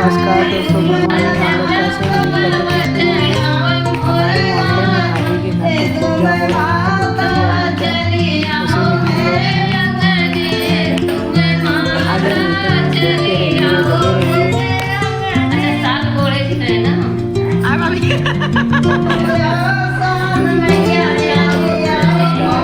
नमस्कार दोस्तों, good morning. हम लोग कैसे हैं? हमारे मोहल्ले में भाभी के घर पे पूजा हो रहा है, दोपहर वाली का, उसी में हम लोग हैं।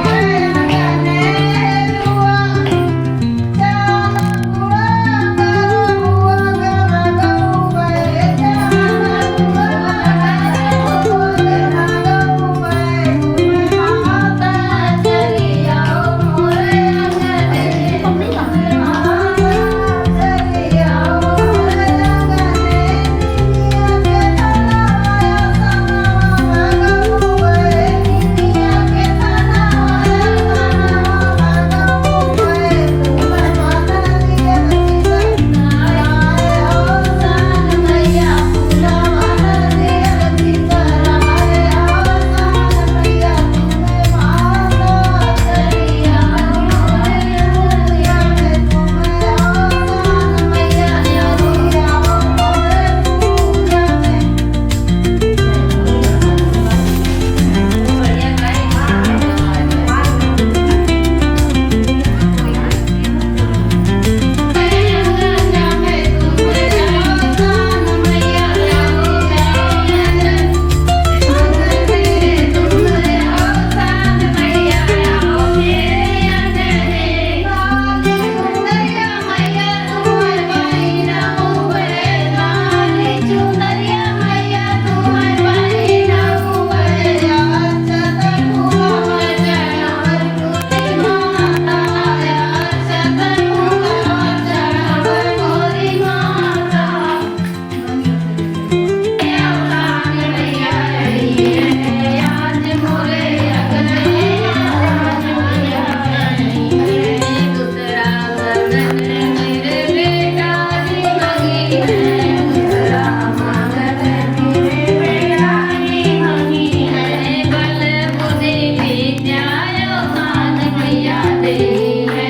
आ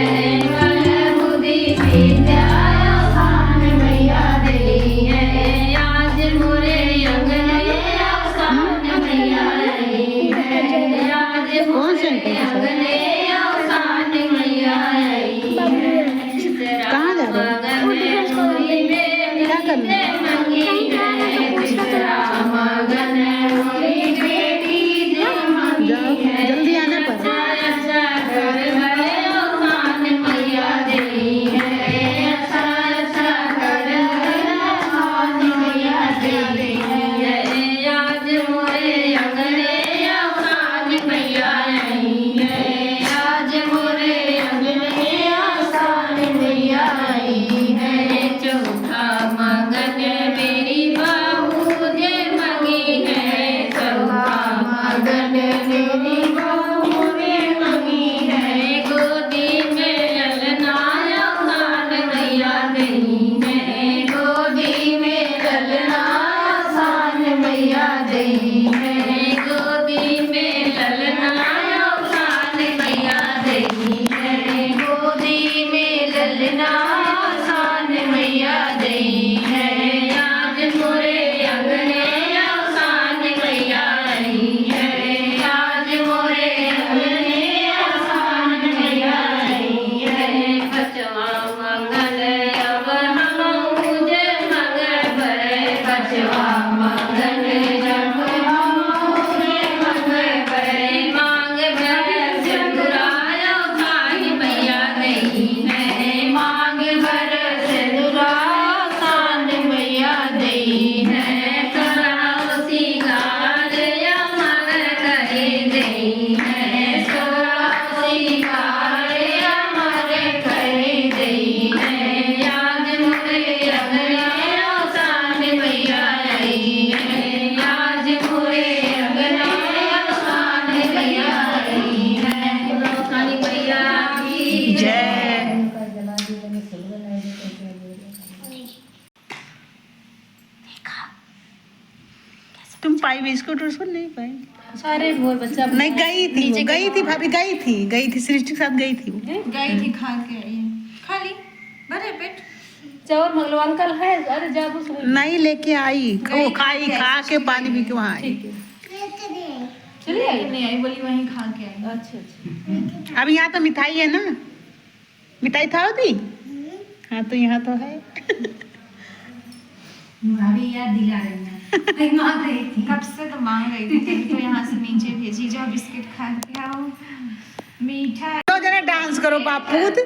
जाइए, देखते रहिए, लगे जल्दी आना पड़ा। तुम पाई बिस्कुट उसको नहीं पाई? अरे वो बच्चा नहीं गई थी भाभी, गई थी सृष्टि के साथ गई थी खा के आई है। खा ली भरे पेट। चावल मंगलवान कल है, अरे जा नहीं लेके आई, वो खाई, खा के पानी पी के वहाँ आई। ठीक है, चलिए आई नहीं आई, बोली वहीं खा के आई। अच्छा अच्छा। अब यहाँ तो मिठाई है ना, मिठाई था होती। हाँ तो यहाँ तो है। भाभी याद दिला रही है। मैं मांग रही थी, कब से तो मांग रही थी, तभी तो यहाँ से नीचे भेजी, जाओ बिस्किट खा के आओ, मीठा। तो जरा डांस करो बापूत।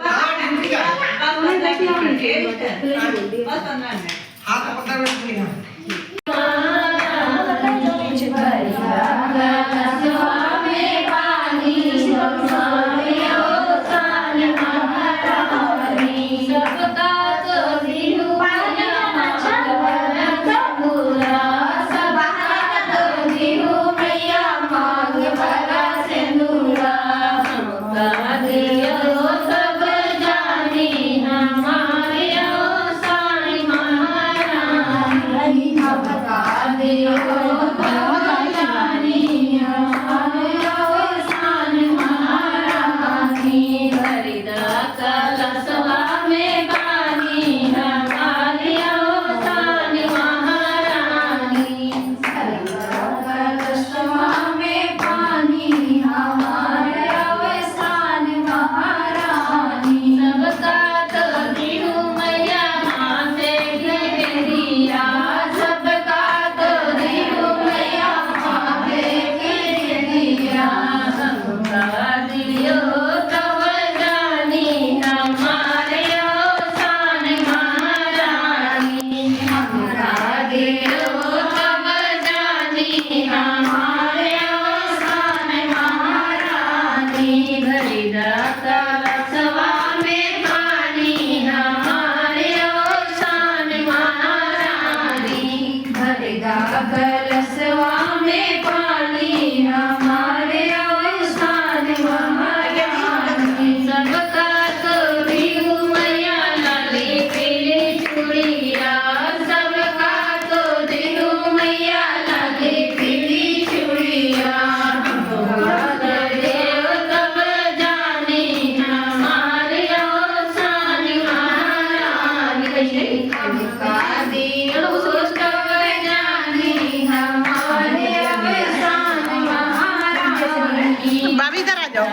भाभी इधर आ जाओ।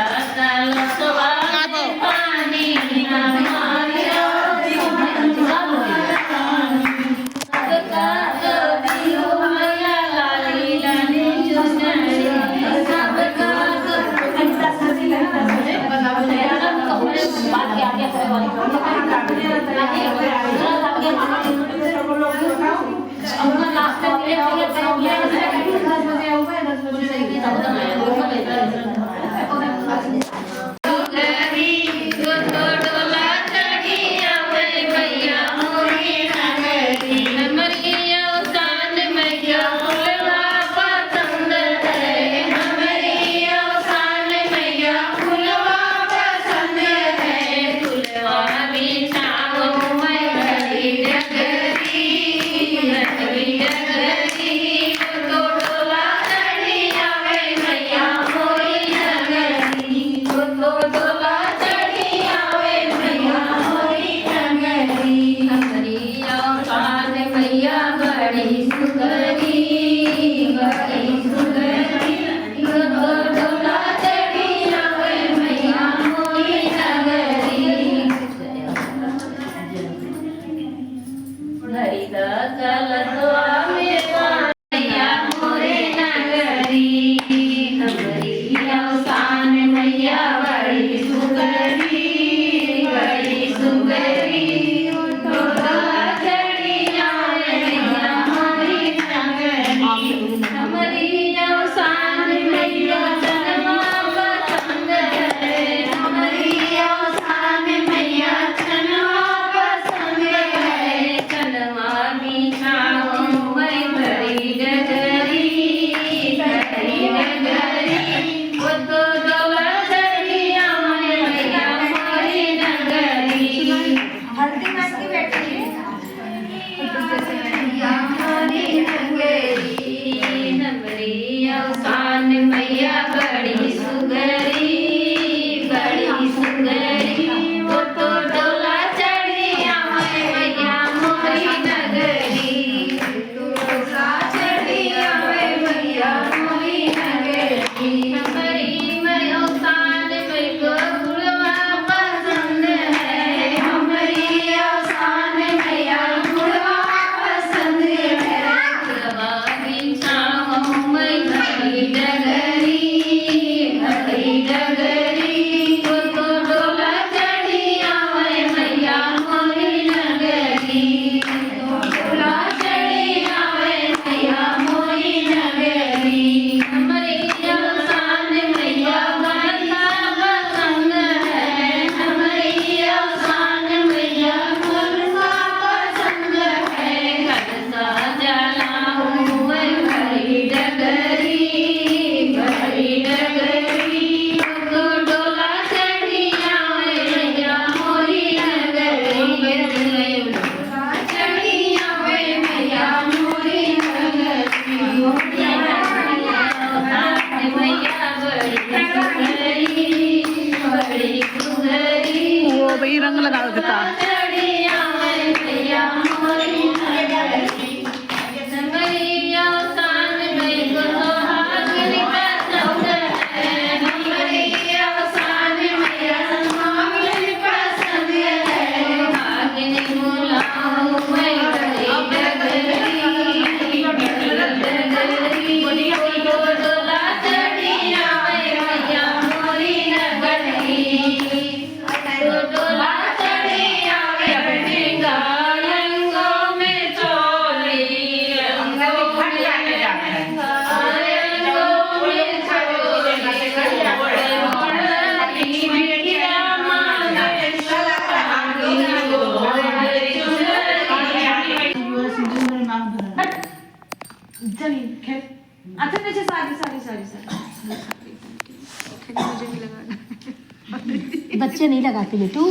बच्चे नहीं लगाते बेटू।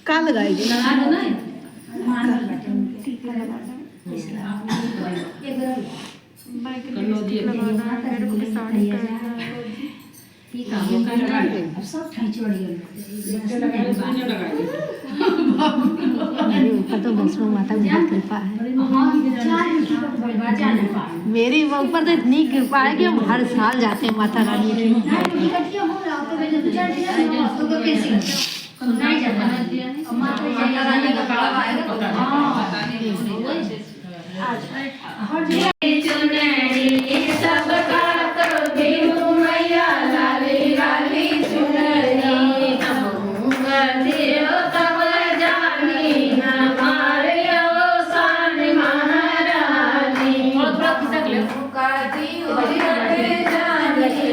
कहाँ लगाएगी? मेरे ऊपर तो वैष्णो माता की बहुत कृपा है। मेरी ऊपर तो इतनी कृपा है कि हम हर साल जाते हैं माता रानी की।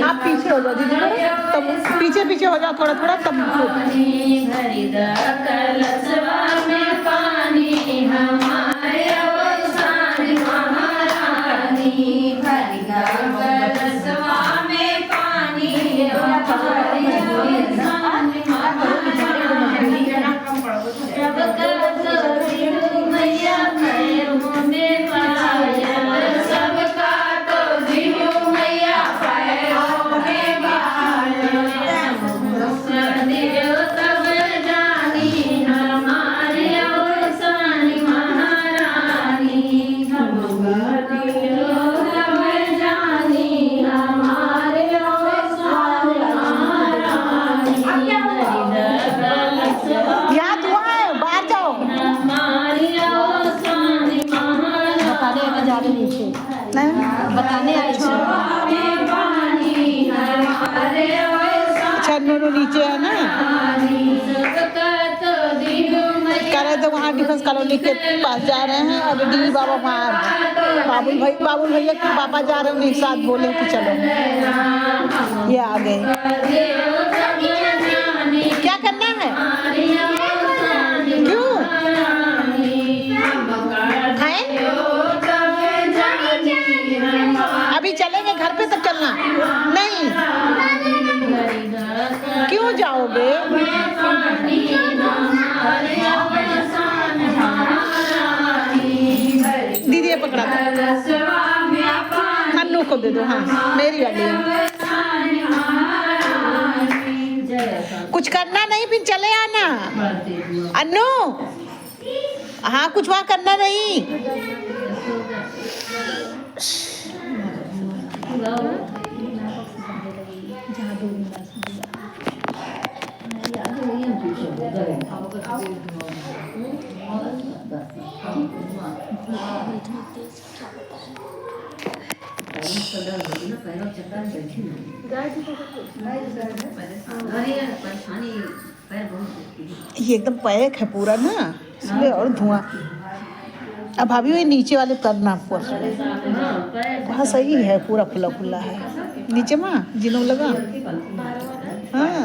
आप पीछे हो जाओ दीदी, तब पीछे पीछे हो जाओ थोड़ा थोड़ा, तब यहाँ धुआं है, बाहर जाओ। बताने आने जा रहे नीचे, नहीं बताने आए थे। अच्छा नूनू नीचे है ना, कह रहे थे वहाँ डिफेंस कॉलोनी के पास जा रहे हैं, और डी बाबा वहाँ बाबुल भैया के पापा जा रहे हैं, उन्हीं के साथ बोले कि चलो ये आ गए। क्या करना है? क्यों खाएं? अभी चलेंगे घर पे, तब चलना नहीं। क्यों जाओगे? दीदी ये पकड़ा दो, अन्नू को दे दो। हाँ मेरी वाली है। कुछ करना नहीं, फिर चले आना अन्नू। हाँ कुछ वहाँ करना नहीं। ये एकदम पैक है पूरा ना, इसलिए और धुआं। अब भाभी वही नीचे वाले करना वहाँ सही है, पूरा खुला खुला है नीचे माँ जिनो लगा। हाँ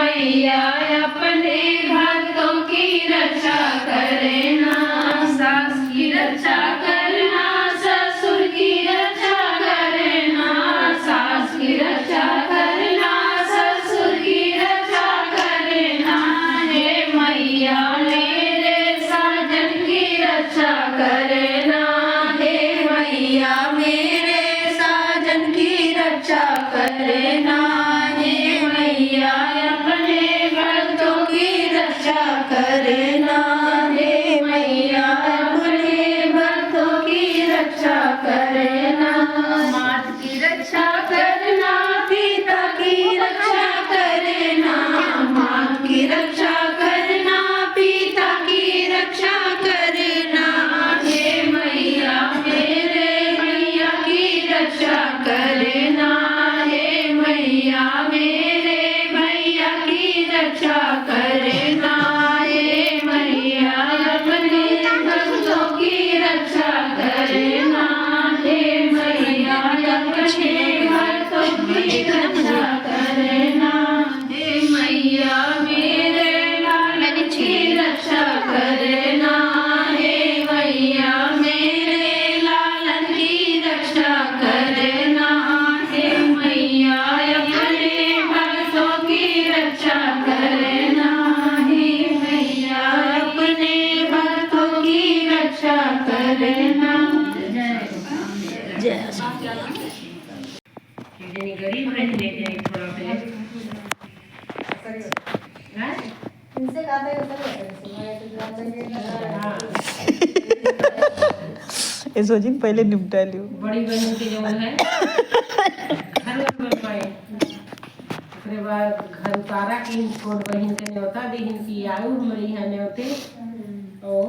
मैया अपने भक्तों की रक्षा करे ना, सास की रक्षा करना, ससुर की रक्षा करे ना, सास की रक्षा करना, ससुर की रक्षा करे ना। हे मैया मेरे साजन की रक्षा करे ना, हे करना, हे मैया अपने भक्तों की रक्षा करना। मात की रक्षा करना, पिता की रक्षा करना, मात की रक्षा करना, पिता की रक्षा करना। हे मैया मेरे मैया की रक्षा करना, हे मैया मेरे भैया की रक्षा करना। हे मैया अपने भक्तों की रक्षा करना, हे मैया अपने भक्तों की रक्षा करना। हे मैया मेरे लाल की रक्षा करना, हे मैया मेरे लालन की रक्षा करना। हे मैया अपने भक्तों की रक्षा करना, हे मैया अपने भक्तों की रक्षा करना। जय गरीब रह लेते थोड़ा पहले ऐसो जिन पहले निपटा लियो। बड़ी बहन के जो है घर में पाए उसके बाद घर उतारा की छोट बहन के न्योता दीहिन की आयु हमारी है न्योते और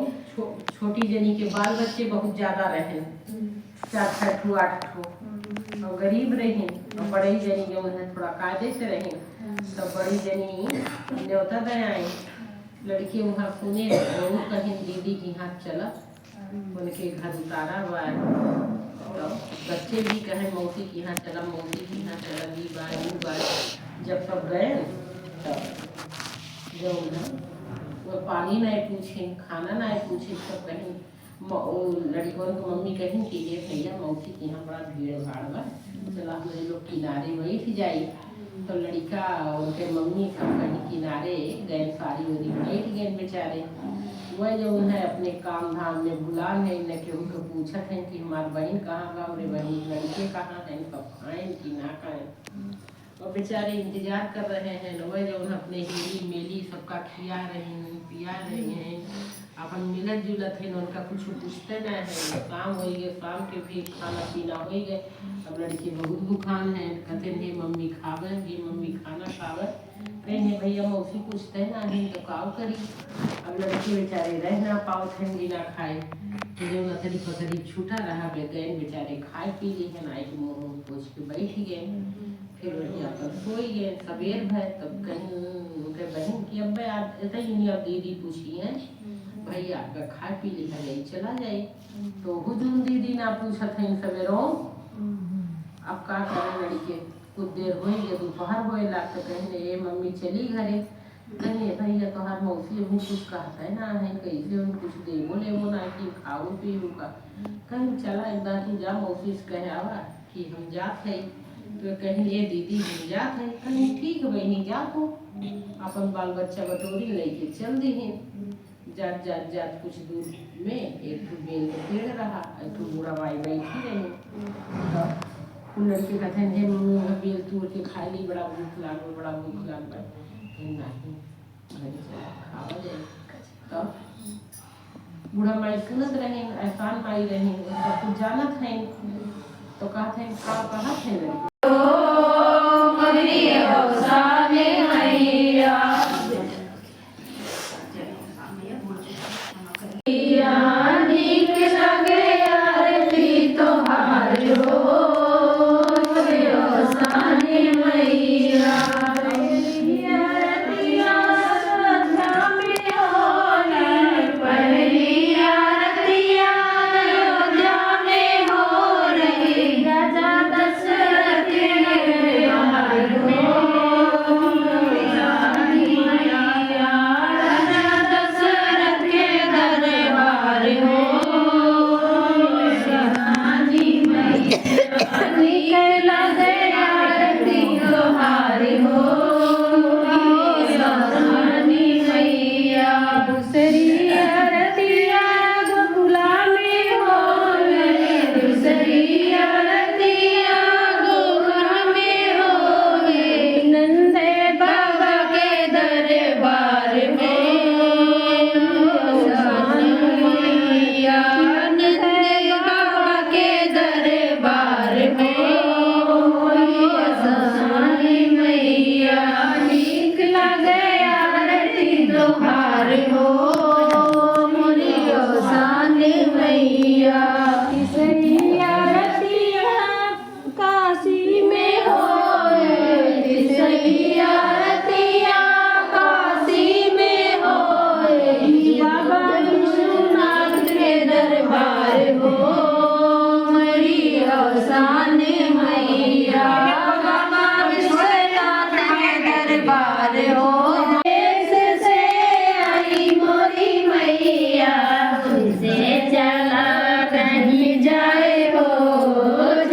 छोटी जनी के बाल बच्चे बहुत ज्यादा रहे 4-6 ठो 8 ठो और गरीब रही और बड़ी जनी जो है थोड़ा कायदे से रही तो बड़ी जनी न्योता दे आई लड़की वहाँ पुणे कहीं दीदी के यहाँ चला उनके घर उतारा हुआ है तो बच्चे भी कहे मौसी के यहाँ चला मौसी के यहाँ चला दी बार जब सब गए तो जो वो पानी नहीं पूछे खाना नहीं पूछे सब कहीं लड़कों को मम्मी कहीं कि ये भैया मौसी के यहाँ बड़ा भीड़ भाड़ बा चला हमारे लोग किनारे बैठ जाई तो लड़का उनके मम्मी सब कहीं किनारे गए सारी उरी बैठ गए बेचारे वह जो है अपने काम धाम में भुला है न कि उनको पूछत हैं कि हमारी बहन कहाँ बा हमारे बहन लड़के कहाँ हैं कब खाएं कि ना खाएं और बेचारे इंतजार कर रहे हैं वह जो अपने हिली मेली सबका खिया रहे हैं पिया रहे हैं अपन मिलत जुलत है उनका कुछ पूछते नहीं है शाम हो गए शाम के भी खाना पीना हो गए अब लड़की बहुत भूखान है कहते हैं मम्मी खावे ये मम्मी खाना खावे कहीं भैया मौसी पूछते ना है तो काव करी अब लड़की बेचारे रह ना पाओ ठंडी ना खाए तो जो नथरी पथरी छूटा रहा गए बेचारे खाए पी ली है ना मुँह पूछ के बैठ गए फिर वही अपन सोई गए सवेर भर तब कहीं उनके बहन की अब ऐसा ही नहीं अब दीदी पूछी है भैया आपका खा पी लिखा जाए चला जाए तो हुजूम दीदी ना पूछत हैं सवेरों अब का करें लड़के कुछ देर हो गए दोपहर होए लाग तो कहने ये मम्मी चली घरे कहने भैया तो हर मौसी अभी कुछ कहता है ना है कैसे उन कुछ दे बोले वो ना कि खाओ पीओ का कहीं चला एकदम तू जा मौसी से कहे आवा कि हम जात है तो कहीं ये दीदी हम जात है कहीं ठीक बहनी जात हो अपन बाल बच्चा बटोरी लेके चल दी है जात जात जात कुछ दूर में एक बेल का पेड़ रहा एक बूढ़ा माई बैठी रही तो लड़के कहते हैं मम्मी बेल तोड़ के खा ली बड़ा भूख लाग नहीं खावा जाए तो बूढ़ा माई सुनत रहे एहसान पाई रहे सब कुछ जानत है तो कहते हैं कहा थे बाबा विश्वनाथ के दरबार हो मरी अवसान मैया बाबा विश्वनाथ के दरबार हो देश से आई मोरी मैया तुझसे चला कहीं जाए हो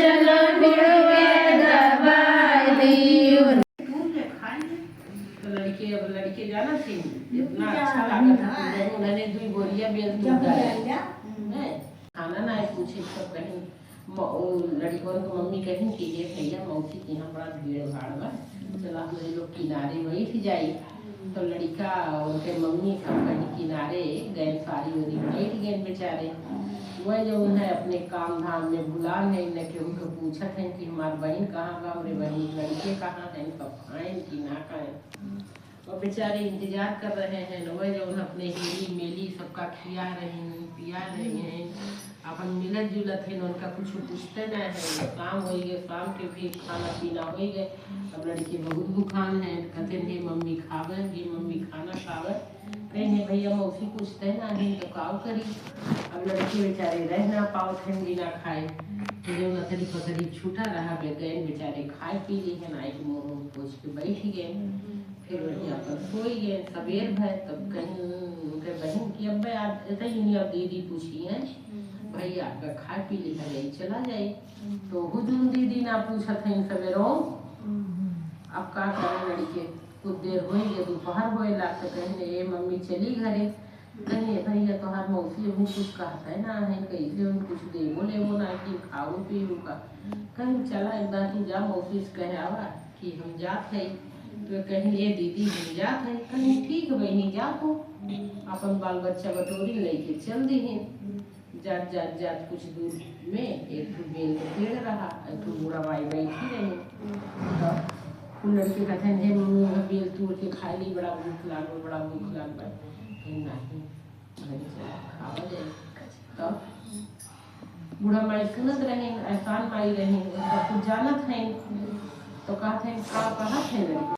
चलो बिड़वे दबाई दी तो लड़के अब लड़के जाना थी इतना अच्छा लगा था उन्होंने 2 बोरिया बेल दूध डाला खाना ना पूछे सब कहीं लड़कों को मम्मी कहीं कि ये भैया मौसी के यहाँ बड़ा भीड़ भाड़ बा चला हम लोग किनारे बैठ जाई तो लड़का उनके मम्मी सब कहीं किनारे गए सारी उरी बैठ गए बेचारे वह जो है अपने काम धाम में भुला है न कि उनको पूछत है कि हमारी बहन कहाँ बा हमारे बहन लड़के कहाँ हैं कब खाएं कि ना खाएं और बेचारे इंतजार कर रहे हैं वह जो अपने हिली मेली सबका खिया रहे हैं पिया रहे हैं अपन मिलत जुलत है उनका कुछ पूछते न है शाम हो गए शाम के भी खाना पीना हो गए अब लड़के बहुत भूखान है कहते हैं मम्मी खावे ये मम्मी खाना खावे कहें भैया मौसी पूछते ना है तो काव करी अब लड़के बेचारे रह ना पाओ थे बिना खाए जो नथरी पथरी छूटा रहा गए बेचारे खाए पी ली है ना मुँह पूछ के बैठ गए फिर वहीं पर सोई गए सवेर भर तब कहीं उनके बहन की अब ऐसा ही नहीं अब दीदी पूछी है भैया आपका खा पी लिखा जाए चला जाए तो हुजूर दीदी ना पूछा थे सवेरों अब का करें लड़के कुछ देर हो गए दोपहर हो तो कहने ये मम्मी चली घरे कहीं भैया तो हर मौसी अभी कुछ कहता है ना है कैसे उन कुछ दे बोले वो ना कि खाओ पीओ का कहीं चला एकदम तू जा मौसी से कहे आवा कि हम जात है तो कहीं ये दीदी हम जात है कहीं ठीक बहनी जा तो अपन बाल बच्चा बटोरी लेके चल दी है जात जात जात कुछ दूर में एक बेल का पेड़ रहा एक बूढ़ा माई बैठी रही तो लड़के कहते हैं मम्मी बेल तोड़ के खा ली बड़ा भूख लाग नहीं खावा जाए तो बूढ़ा माई सुनत रहे एहसान माई रहे कुछ जानत है तो कहते हैं कहा थे लड़के